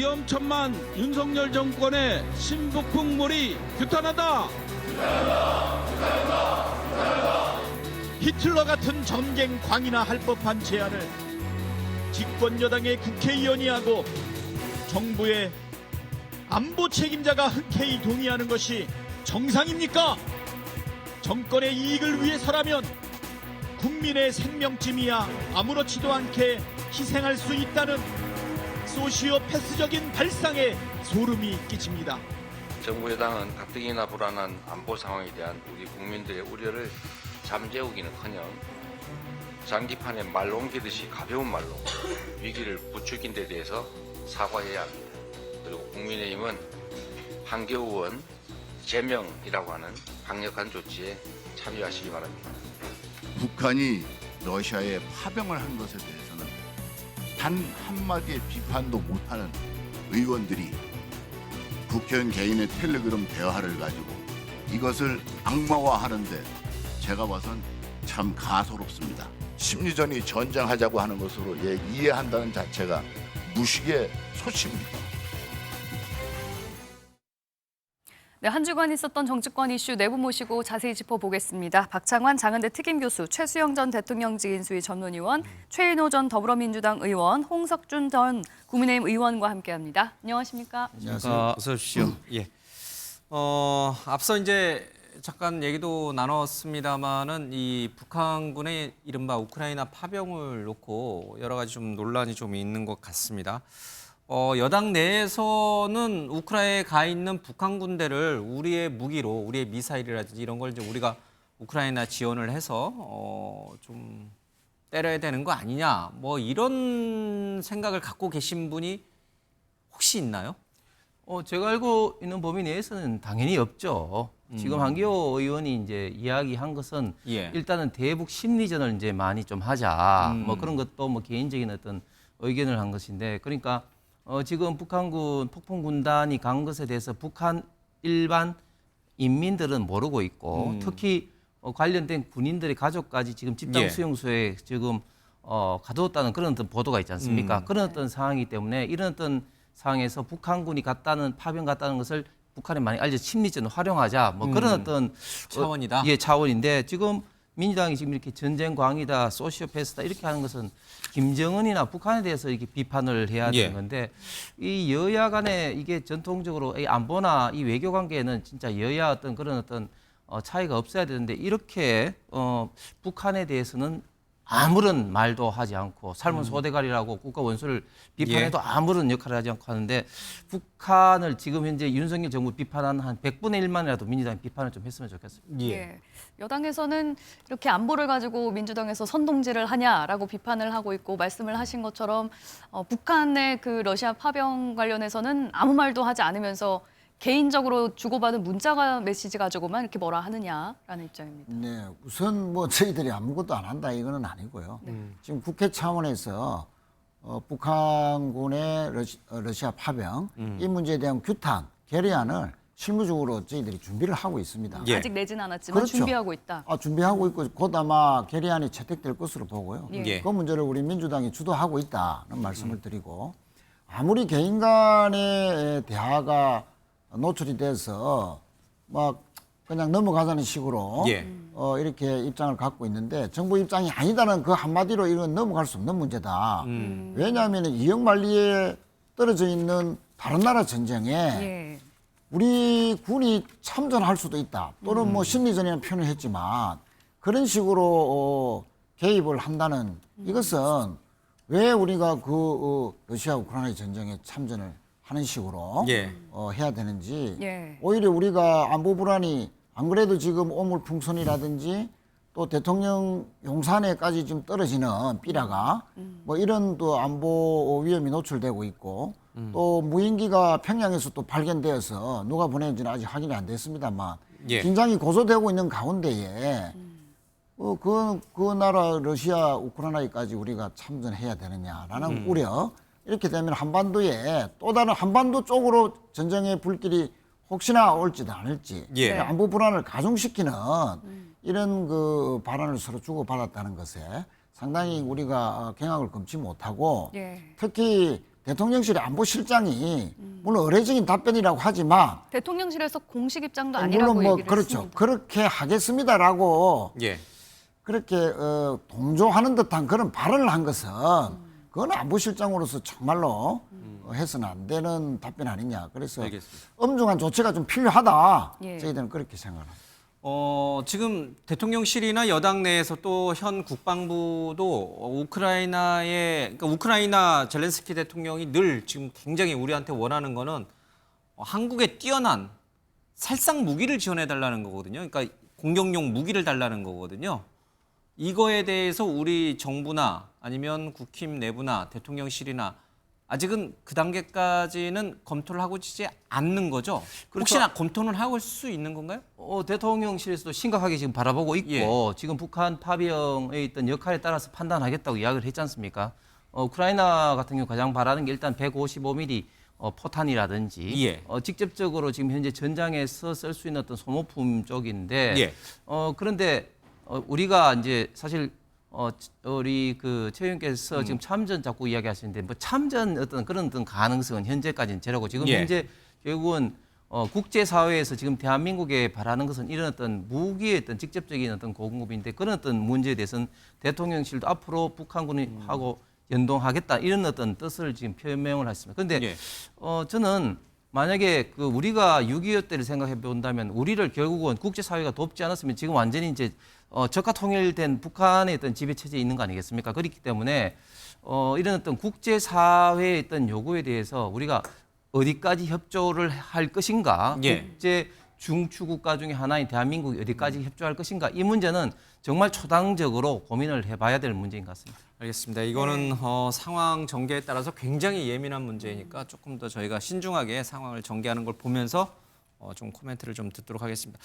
위험천만 윤석열 정권의 신북풍몰이 규탄한다. 히틀러 같은 전쟁 광이나 할 법한 제안을 집권 여당의 국회의원이 하고 정부의 안보 책임자가 흔쾌히 동의하는 것이 정상입니까? 정권의 이익을 위해서라면 국민의 생명쯤이야 아무렇지도 않게 희생할 수 있다는 소시오패스적인 발상에 소름이 끼칩니다. 정부 여당은 가뜩이나 불안한 안보 상황에 대한 우리 국민들의 우려를 잠재우기는커녕 장기판에 말 옮기듯이 가벼운 말로 위기를 부추긴 데 대해서 사과해야 합니다. 그리고 국민의힘은 한겨우원 제명이라고 하는 강력한 조치에 참여하시기 바랍니다. 북한이 러시아에 파병을 한 것에 대해서는 단 한마디의 비판도 못하는 의원들이 국회의원 개인의 텔레그램 대화를 가지고 이것을 악마화하는데 제가 봐선 참 가소롭습니다. 심리전이 전쟁하자고 하는 것으로 이해한다는 자체가 무식의 소치입니다. 네, 한 주간 있었던 정치권 이슈 내부 모시고 자세히 짚어보겠습니다. 박창환 장은대 특임교수, 최수영 전 대통령직 인수위 전문위원, 최인호 전 더불어민주당 의원, 홍석준 전 국민의힘 의원과 함께합니다. 안녕하십니까? 안녕하세요. 어서 오십시오. 예. 앞서 이제 잠깐 얘기도 나눴습니다만은 이 북한군의 이른바 우크라이나 파병을 놓고 여러 가지 좀 논란이 좀 있는 것 같습니다. 여당 내에서는 우크라이나에 가 있는 북한 군대를 우리의 무기로, 우리의 미사일이라든지 이런 걸 이제 우리가 우크라이나 지원을 해서 좀 때려야 되는 거 아니냐, 뭐 이런 생각을 갖고 계신 분이 혹시 있나요? 제가 알고 있는 범위 내에서는 당연히 없죠. 지금 한기호 의원이 이제 이야기한 것은 예. 일단은 대북 심리전을 이제 많이 좀 하자. 뭐 그런 것도 뭐 개인적인 어떤 의견을 한 것인데, 그러니까 지금 북한군 폭풍군단이 간 것에 대해서 북한 일반 인민들은 모르고 있고 특히 관련된 군인들의 가족까지 지금 집단 예. 수용소에 지금 가두었다는 그런 어떤 보도가 있지 않습니까? 그런 어떤 상황이기 때문에 이런 어떤 상황에서 북한군이 파병 갔다는 것을 북한에 많이 알려 심리전을 활용하자, 뭐 그런 어떤 차원이다. 차원인데, 지금 민주당이 지금 이렇게 전쟁 광이다, 소시오패스다 이렇게 하는 것은 김정은이나 북한에 대해서 이렇게 비판을 해야 되는 건데, 이 여야 간에 이게 전통적으로 이 안보나 이 외교 관계에는 진짜 여야 어떤 그런 어떤 차이가 없어야 되는데, 이렇게 북한에 대해서는 아무런 말도 하지 않고 삶은 소대가리라고 국가 원수를 비판해도 아무런 역할을 하지 않고 하는데, 북한을 지금 현재 윤석열 정부 비판한 한 100분의 1만이라도 민주당이 비판을 좀 했으면 좋겠습니다. 예. 여당에서는 이렇게 안보를 가지고 민주당에서 선동질을 하냐라고 비판을 하고 있고, 말씀을 하신 것처럼 북한의 그 러시아 파병 관련해서는 아무 말도 하지 않으면서 개인적으로 주고받은 문자 메시지 가지고만 이렇게 뭐라 하느냐라는 입장입니다. 네, 우선 뭐 저희들이 아무것도 안 한다 이거는 아니고요. 지금 국회 차원에서 북한군의 러시아 파병 이 문제에 대한 규탄, 결의안을 실무적으로 저희들이 준비를 하고 있습니다. 예. 아직 내진 않았지만 그렇죠. 준비하고 있다. 준비하고 있고 곧 아마 결의안이 채택될 것으로 보고요. 예. 그 문제를 우리 민주당이 주도하고 있다는 말씀을 드리고, 아무리 개인 간의 대화가 노출이 돼서 막 그냥 넘어가자는 식으로 예. 이렇게 입장을 갖고 있는데, 정부 입장이 아니다는 그 한마디로 이건 넘어갈 수 없는 문제다. 왜냐하면 이역만리에 떨어져 있는 다른 나라 전쟁에 예. 우리 군이 참전할 수도 있다. 또는 뭐 심리전이라는 표현을 했지만 그런 식으로 개입을 한다는 이것은 왜 우리가 그 러시아 우크라이나 전쟁에 참전을 하는 식으로 해야 되는지, 오히려 우리가 안보 불안이 안 그래도 지금 오물풍선이라든지 또 대통령 용산에까지 좀 떨어지는 삐라가 뭐 이런 또 안보 위험이 노출되고 있고, 또 무인기가 평양에서 또 발견되어서 누가 보냈는지는 아직 확인이 안 됐습니다만 긴장이 고조되고 있는 가운데에 그 나라 러시아 우크라이나까지 우리가 참전해야 되느냐라는 우려. 이렇게 되면 한반도에 또 다른 한반도 쪽으로 전쟁의 불길이 혹시나 올지도 않을지 안보 불안을 가중시키는 이런 그 발언을 서로 주고받았다는 것에 상당히 우리가 경악을 금치 못하고, 특히 대통령실의 안보실장이 물론 의례적인 답변이라고 하지만 대통령실에서 공식 입장도 아니라고 물론 뭐 얘기를 그렇죠. 했습니다. 그렇게 하겠습니다라고 예. 그렇게 동조하는 듯한 그런 발언을 한 것은 그건 안보실장으로서 정말로 해서는 안 되는 답변 아니냐. 그래서 알겠습니다. 엄중한 조치가 좀 필요하다. 예. 저희들은 그렇게 생각합니다. 지금 대통령실이나 여당 내에서 또 현 국방부도 그러니까 우크라이나 젤렌스키 대통령이 늘 지금 굉장히 우리한테 원하는 거는 한국에 뛰어난 살상 무기를 지원해 달라는 거거든요. 그러니까 공격용 무기를 달라는 거거든요. 이거에 대해서 우리 정부나 아니면 국힘 내부나 대통령실이나 아직은 그 단계까지는 검토를 하고 있지 않는 거죠. 그렇죠. 혹시나 검토는 하고 수 있는 건가요? 대통령실에서도 심각하게 지금 바라보고 있고 예. 지금 북한 파병의 있던 역할에 따라서 판단하겠다고 이야기를 했지 않습니까? 우크라이나 같은 경우 가장 바라는 게 일단 155mm 포탄이라든지 예. 직접적으로 지금 현재 전장에서 쓸 수 있는 어떤 소모품 쪽인데 예. 그런데 우리가 이제 사실 우리 그 최 의원께서 지금 참전 자꾸 이야기하시는데 뭐 참전 어떤 그런 어떤 가능성은 현재까지는 제로고 지금 예. 현재 결국은 국제 사회에서 지금 대한민국에 바라는 것은 이런 어떤 무기의 어떤 직접적인 어떤 공급인데 그런 어떤 문제에 대해서는 대통령실도 앞으로 북한군하고 연동하겠다 이런 어떤 뜻을 지금 표명을 했습니다. 그런데 예. 저는 만약에 그 우리가 6.25 때를 생각해 본다면 우리를 결국은 국제 사회가 돕지 않았으면 지금 완전히 이제 적화 통일된 북한의 어떤 지배 체제에 있는 거 아니겠습니까? 그렇기 때문에 이런 어떤 국제 사회의 어떤 요구에 대해서 우리가 어디까지 협조를 할 것인가? 예. 국제 중추 국가 중에 하나인 대한민국이 어디까지 협조할 것인가? 이 문제는 정말 초당적으로 고민을 해봐야 될 문제인 것 같습니다. 알겠습니다. 이거는 상황 전개에 따라서 굉장히 예민한 문제니까 조금 더 저희가 신중하게 상황을 전개하는 걸 보면서 좀 코멘트를 좀 듣도록 하겠습니다.